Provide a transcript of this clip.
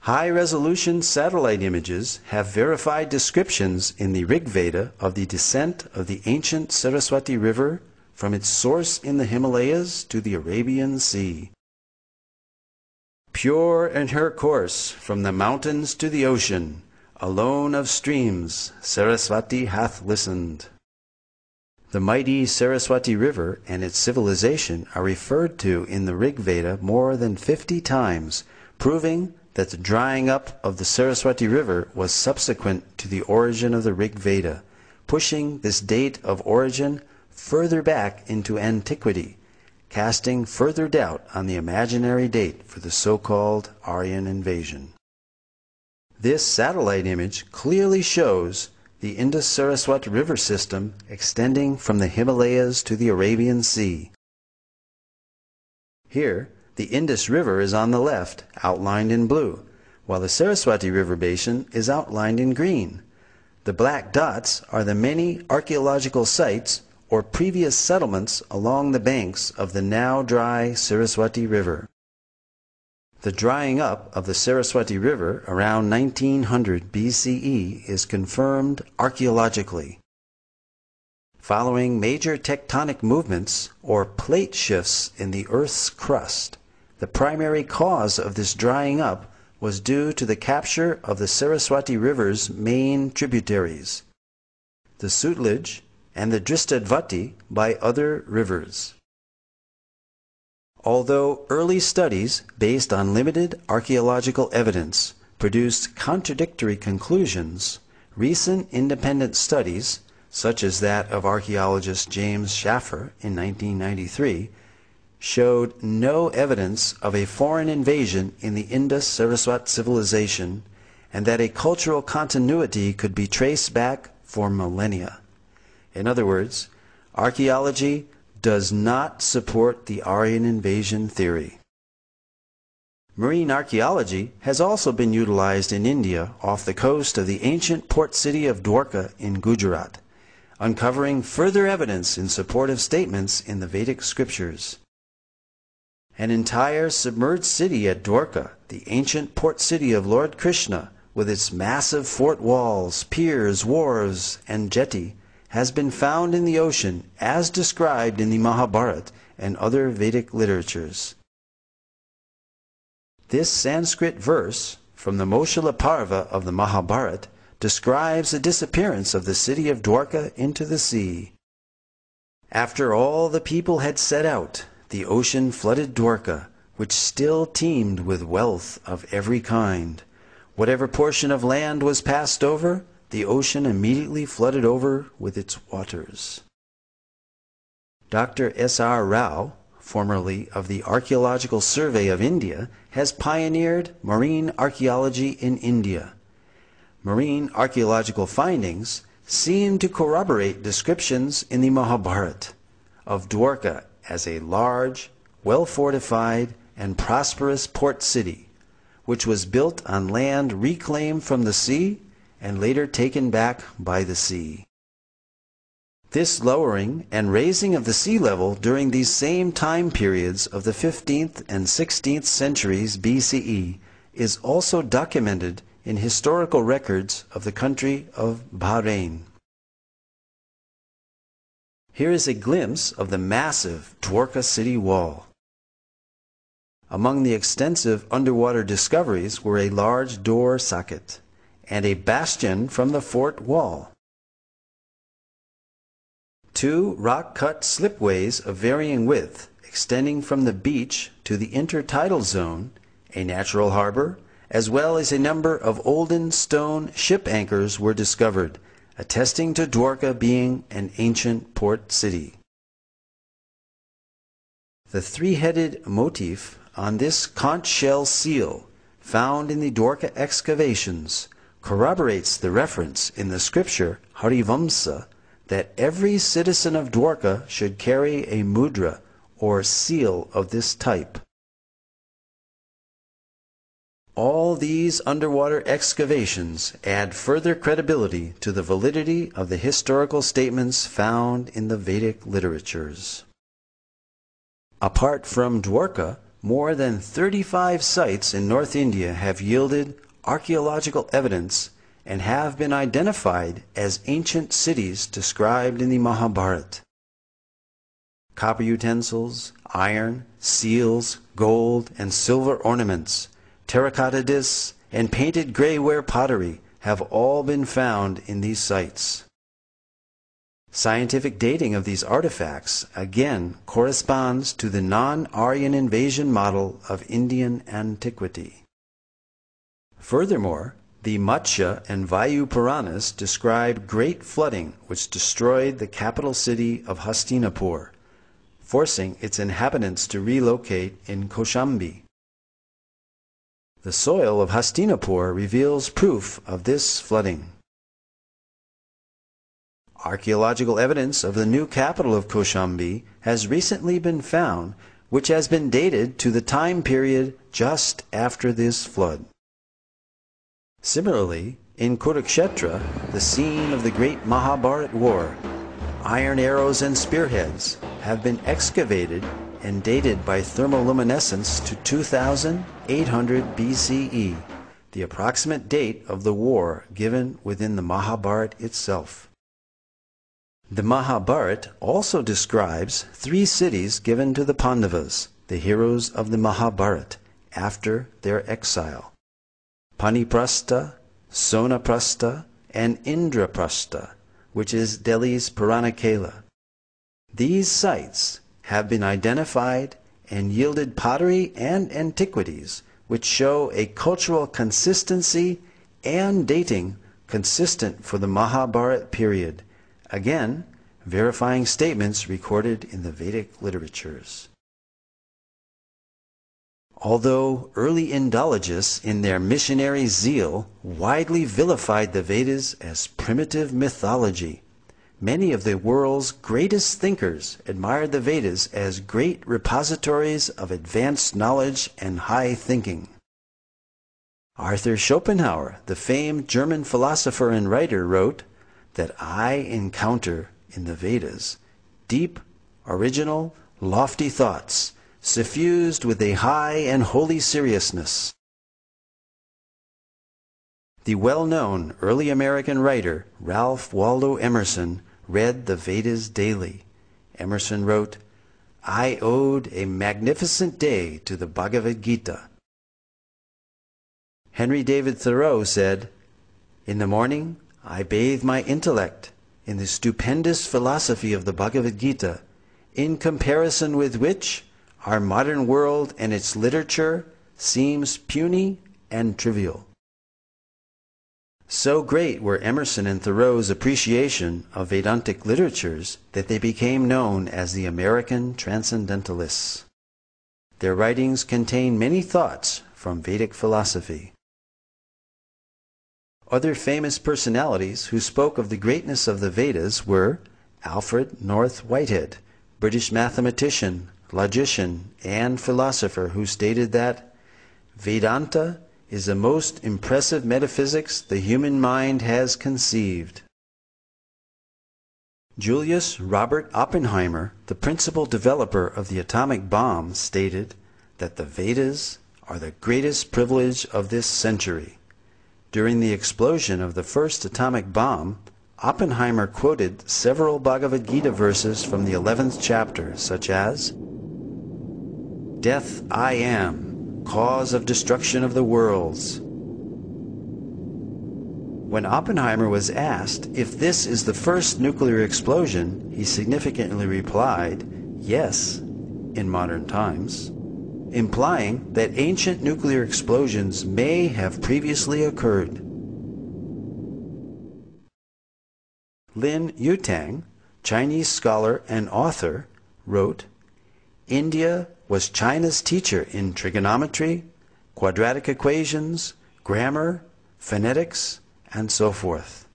High-resolution satellite images have verified descriptions in the Rig Veda of the descent of the ancient Sarasvati River from its source in the Himalayas to the Arabian Sea. Pure in her course from the mountains to the ocean, alone of streams, Sarasvati hath listened. The mighty Sarasvati River and its civilization are referred to in the Rig Veda more than 50 times, proving that the drying up of the Sarasvati River was subsequent to the origin of the Rig Veda, pushing this date of origin further back into antiquity, casting further doubt on the imaginary date for the so-called Aryan invasion. This satellite image clearly shows the Indus-Sarasvata River system extending from the Himalayas to the Arabian Sea. Here, the Indus River is on the left, outlined in blue, while the Sarasvati River basin is outlined in green. The black dots are the many archaeological sites or previous settlements along the banks of the now dry Sarasvati River. The drying up of the Sarasvati River around 1900 BCE is confirmed archaeologically. Following major tectonic movements or plate shifts in the Earth's crust, the primary cause of this drying up was due to the capture of the Sarasvati River's main tributaries, the Sutlej and the Dristadvati, by other rivers. Although early studies based on limited archaeological evidence produced contradictory conclusions, recent independent studies, such as that of archaeologist James Schaffer in 1993, showed no evidence of a foreign invasion in the Indus-Sarasvati civilization and that a cultural continuity could be traced back for millennia. In other words, archaeology does not support the Aryan invasion theory. Marine archaeology has also been utilized in India off the coast of the ancient port city of Dvaraka in Gujarat, uncovering further evidence in support of statements in the Vedic scriptures. An entire submerged city at Dvaraka, the ancient port city of Lord Krishna, with its massive fort walls, piers, wharves, and jetty, has been found in the ocean as described in the Mahabharata and other Vedic literatures. This Sanskrit verse from the Moshila Parva of the Mahabharata describes the disappearance of the city of Dvaraka into the sea. After all the people had set out, the ocean flooded Dvaraka, which still teemed with wealth of every kind. Whatever portion of land was passed over, the ocean immediately flooded over with its waters. Dr. S.R. Rao, formerly of the Archaeological Survey of India, has pioneered marine archaeology in India. Marine archaeological findings seem to corroborate descriptions in the Mahabharata of Dvaraka as a large, well-fortified, and prosperous port city, which was built on land reclaimed from the sea and later taken back by the sea. This lowering and raising of the sea level during these same time periods of the 15th and 16th centuries BCE is also documented in historical records of the country of Bahrain. Here is a glimpse of the massive Dvaraka city wall. Among the extensive underwater discoveries were a large door socket and a bastion from the fort wall. 2 rock-cut slipways of varying width extending from the beach to the intertidal zone, a natural harbor, as well as a number of olden stone ship anchors were discovered, attesting to Dvaraka being an ancient port city. The 3-headed motif on this conch shell seal found in the Dvaraka excavations corroborates the reference in the scripture Harivamsa that every citizen of Dvaraka should carry a mudra or seal of this type. All these underwater excavations add further credibility to the validity of the historical statements found in the Vedic literatures. Apart from Dvaraka, more than 35 sites in North India have yielded archaeological evidence and have been identified as ancient cities described in the Mahabharata. Copper utensils, iron, seals, gold and silver ornaments, terracotta discs, and painted grayware pottery have all been found in these sites. Scientific dating of these artifacts again corresponds to the non-Aryan invasion model of Indian antiquity. Furthermore, the Matsya and Vayu Puranas describe great flooding which destroyed the capital city of Hastinapur, forcing its inhabitants to relocate in Kaushambi. The soil of Hastinapur reveals proof of this flooding. Archaeological evidence of the new capital of Kaushambi has recently been found, which has been dated to the time period just after this flood. Similarly, in Kurukshetra, the scene of the great Mahabharata war, iron arrows and spearheads have been excavated and dated by thermoluminescence to 2800 BCE, the approximate date of the war given within the Mahabharata itself. The Mahabharata also describes 3 cities given to the Pandavas, the heroes of the Mahabharata, after their exile: Paniprastha, Sonaprastha, and Indraprastha, which is Delhi's Puranakela. These sites have been identified and yielded pottery and antiquities which show a cultural consistency and dating consistent for the Mahabharata period, again verifying statements recorded in the Vedic literatures. Although early Indologists in their missionary zeal widely vilified the Vedas as primitive mythology, many of the world's greatest thinkers admired the Vedas as great repositories of advanced knowledge and high thinking. Arthur Schopenhauer, the famed German philosopher and writer, wrote that I encounter in the Vedas deep, original, lofty thoughts, suffused with a high and holy seriousness. The well-known early American writer Ralph Waldo Emerson read the Vedas daily. Emerson wrote, "I owed a magnificent day to the Bhagavad Gita." Henry David Thoreau said, "In the morning, I bathe my intellect in the stupendous philosophy of the Bhagavad Gita, in comparison with which our modern world and its literature seems puny and trivial." So great were Emerson and Thoreau's appreciation of Vedantic literatures that they became known as the American Transcendentalists. Their writings contain many thoughts from Vedic philosophy. Other famous personalities who spoke of the greatness of the Vedas were Alfred North Whitehead, British mathematician, logician, and philosopher, who stated that Vedanta is the most impressive metaphysics the human mind has conceived. Julius Robert Oppenheimer, the principal developer of the atomic bomb, stated that the Vedas are the greatest privilege of this century. During the explosion of the first atomic bomb, Oppenheimer quoted several Bhagavad Gita verses from the 11th chapter, such as, "Death I am, cause of destruction of the worlds." When Oppenheimer was asked if this is the first nuclear explosion, he significantly replied, "Yes, in modern times," implying that ancient nuclear explosions may have previously occurred. Lin Yutang, Chinese scholar and author, wrote, "India was China's teacher in trigonometry, quadratic equations, grammar, phonetics, and so forth."